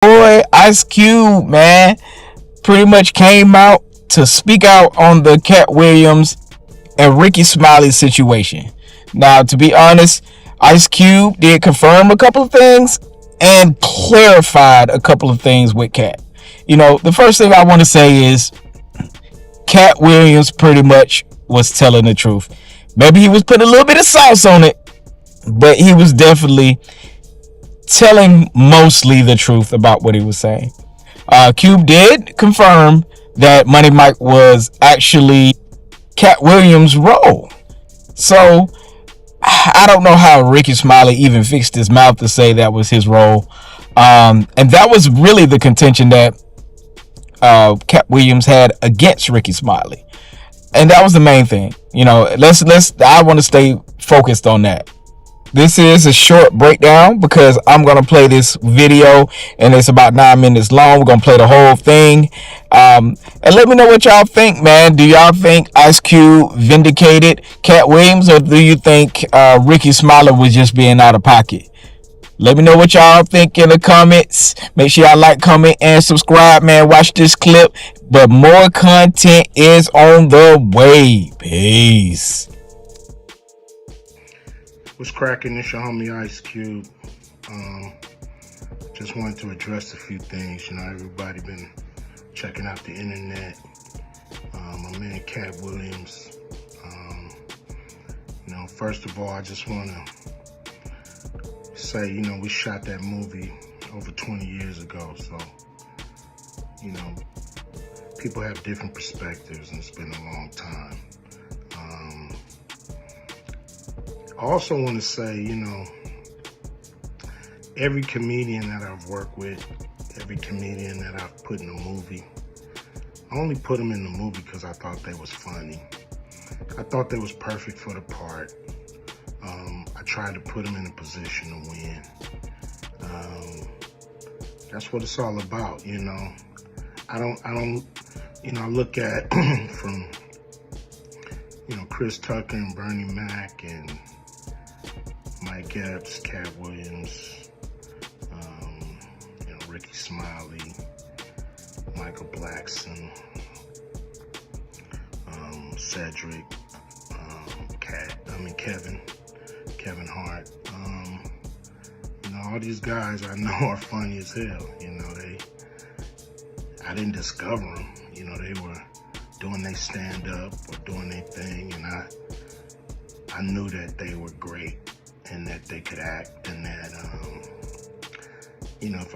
Boy, Ice Cube, man, pretty much came out to speak out on the Katt Williams and Rickey Smiley situation. Now, to be honest, Ice Cube did confirm a couple of things and clarified a couple of things with Katt. The first thing I want to say is Katt Williams pretty much was telling the truth. Maybe he was putting a little bit of sauce on it, but he was definitely telling mostly the truth about what he was saying. Cube did confirm that Money Mike was actually Katt Williams' role. So I don't know how Rickey Smiley even fixed his mouth to say that was his role. And that was really the contention that Katt Williams had against Rickey Smiley. And that was the main thing. I want to stay focused on that. This is a short breakdown because I'm going to play this video and it's about 9 minutes long. We're going to play the whole thing. And let me know what y'all think, man. Do y'all think Ice Cube vindicated Katt Williams, or do you think Rickey Smiley was just being out of pocket? Let me know what y'all think in the comments. Make sure y'all like, comment, and subscribe, man. Watch this clip. But more content is on the way. Peace. What's cracking? It's your homie Ice Cube. Just wanted to address a few things. Everybody been checking out the internet. My man Katt Williams. First of all, I just want to say, we shot that movie over 20 years ago. So, people have different perspectives, and it's been a long time. I also want to say, every comedian that I've worked with, every comedian that I've put in a movie, I only put them in the movie because I thought they was funny. I thought they was perfect for the part. I tried to put them in a position to win. That's what it's all about, I look at from, Chris Tucker and Bernie Mac and Mike Epps, Katt Williams, Rickey Smiley, Michael Blackson, Cedric, Kevin Hart. All these guys I know are funny as hell. I didn't discover them. They were doing their stand-up or doing their thing, and I knew that they were great and that they could act, and that if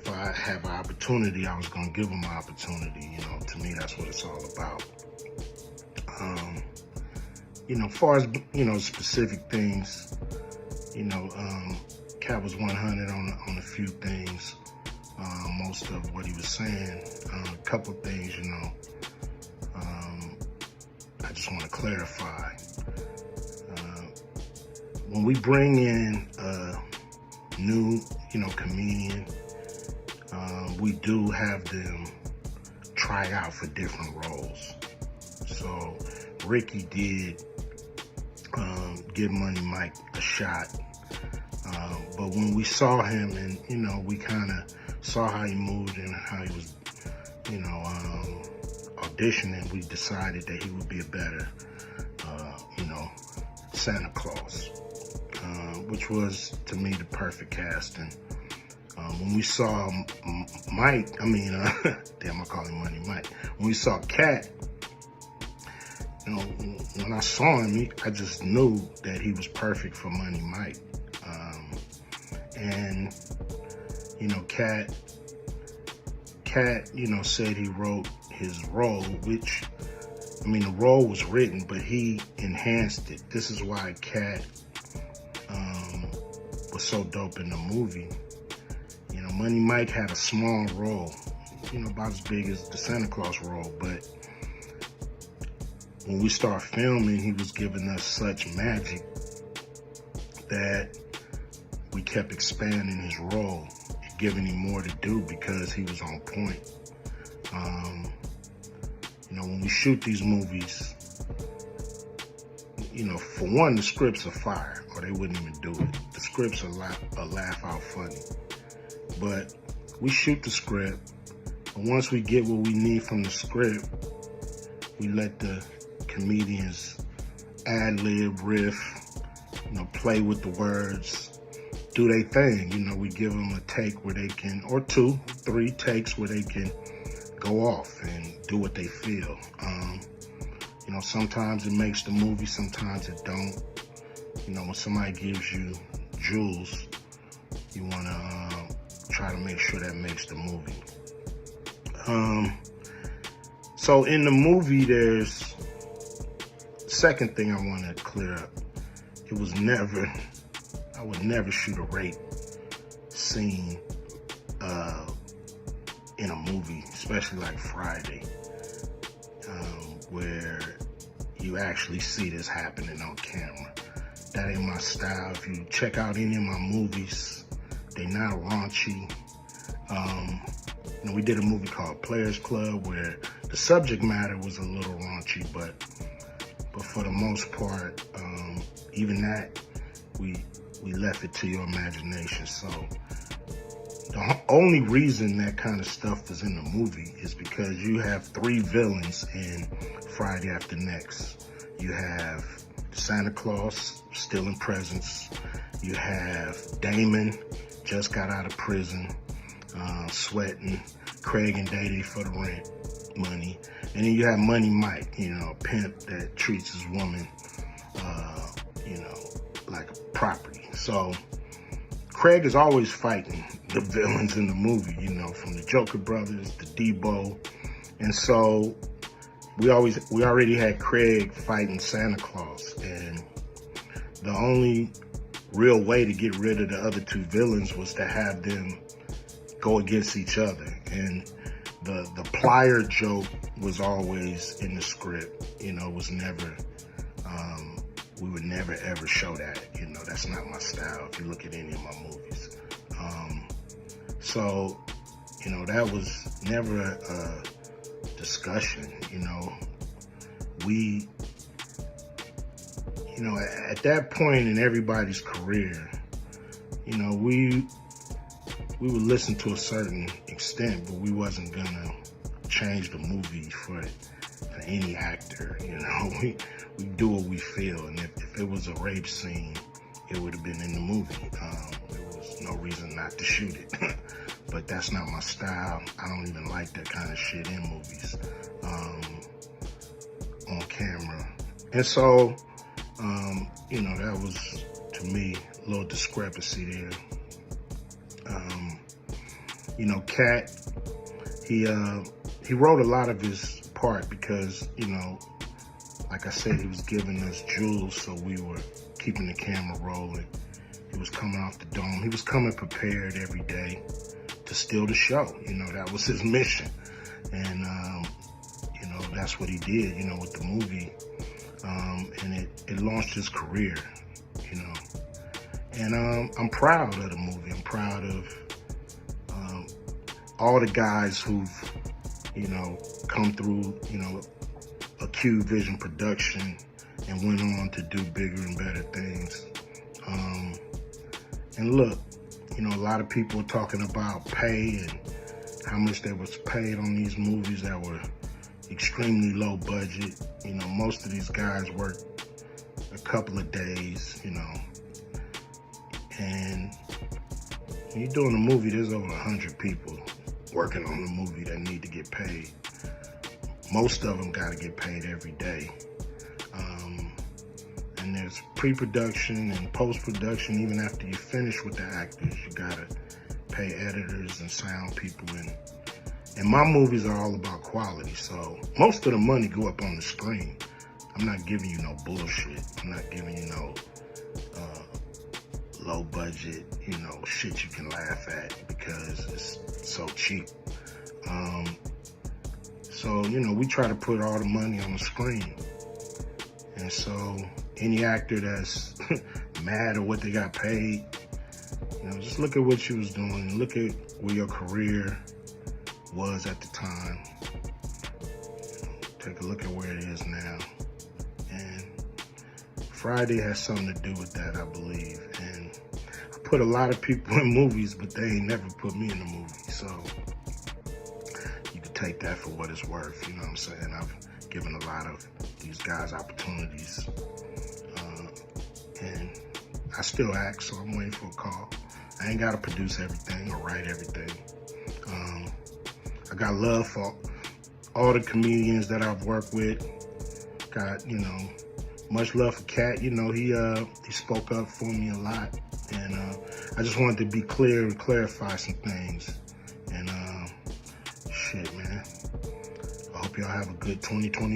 I have an opportunity, I was gonna give them an opportunity. To me, that's what it's all about. As far as specific things, Katt was 100 on a few things. Most of what he was saying, a couple things, I just want to clarify. When we bring in a new, comedian, we do have them try out for different roles. So Rickey did give Money Mike a shot. But when we saw him and, we kind of saw how he moved and how he was, auditioning, we decided that he would be a better, Santa Claus, which was, to me, the perfect casting. When we saw Mike, damn, I call him Money Mike. When we saw Katt, when I saw him, I just knew that he was perfect for Money Mike. And, Katt, said he wrote his role, which, the role was written, but he enhanced it. This is why Katt was so dope in the movie. Money Mike had a small role, about as big as the Santa Claus role, but when we start filming, he was giving us such magic that we kept expanding his role, giving him more to do because he was on point. When we shoot these movies, for one, the scripts are fire, or they wouldn't even do it. The scripts are laugh out funny. But we shoot the script, and once we get what we need from the script, we let the comedians ad-lib, riff, play with the words, do their thing. We give them a take where they can, or 2, 3 takes where they can go off and do what they feel. Sometimes it makes the movie, sometimes it don't. When somebody gives you jewels, you want to try to make sure that makes the movie. So in the movie, there's second thing I want to clear up. I would never shoot a rape scene in a movie, especially like Friday, where you actually see this happening on camera. That ain't my style. If you check out any of my movies, they not raunchy. We did a movie called Players Club where the subject matter was a little raunchy, but for the most part, even that, we left it to your imagination. So the only reason that kind of stuff is in the movie is because you have 3 villains in Friday After Next. You have Santa Claus stealing presents. You have Damon, just got out of prison, sweating Craig and Day for the rent money. And then you have Money Mike, a pimp that treats his woman, like a property. So Craig is always fighting the villains in the movie, from the Joker Brothers to Debo. And so we already had Craig fighting Santa Claus. And the only real way to get rid of the other 2 villains was to have them go against each other. And the plier joke was always in the script. It was never, we would never ever show that. That's not my style if you look at any of my movies. So, that was never a discussion. We, at that point in everybody's career, we would listen to a certain extent, but we wasn't gonna change the movie for any actor. We do what we feel, and if it was a rape scene, it would have been in the movie. There was no reason not to shoot it. But that's not my style. I don't even like that kind of shit in movies, on camera. And so, that was, to me, a little discrepancy there. Katt, he wrote a lot of his part because, like I said, he was giving us jewels, so we were keeping the camera rolling. He was coming off the dome. He was coming prepared every day to steal the show. That was his mission. And, that's what he did, with the movie. And it launched his career, And I'm proud of the movie. I'm proud of all the guys who've, come through, a Q Vision production and went on to do bigger and better things. And look, a lot of people are talking about pay and how much they was paid on these movies that were extremely low budget. Most of these guys work a couple of days, and when you're doing a movie, there's over 100 people working on the movie that need to get paid. Most of them got to get paid every day. And there's pre-production and post-production. Even after you finish with the actors, you got to pay editors and sound people. And my movies are all about quality, so most of the money go up on the screen. I'm not giving you no bullshit. I'm not giving you no low budget, shit you can laugh at because it's so cheap. So, we try to put all the money on the screen. And so any actor that's mad at what they got paid, just look at what you was doing. Look at where your career was at the time. Take a look at where it is now. And Friday has something to do with that, I believe. And I put a lot of people in movies, but they ain't never put me in the movies. So you can take that for what it's worth. You know what I'm saying? I've given a lot of these guys opportunities, and I still act, so I'm waiting for a call. I ain't got to produce everything or write everything. I got love for all the comedians that I've worked with. Got, you know, much love for Katt. You know, he spoke up for me a lot, and I just wanted to be clear and clarify some things. And shit, man. I hope y'all have a good 2024.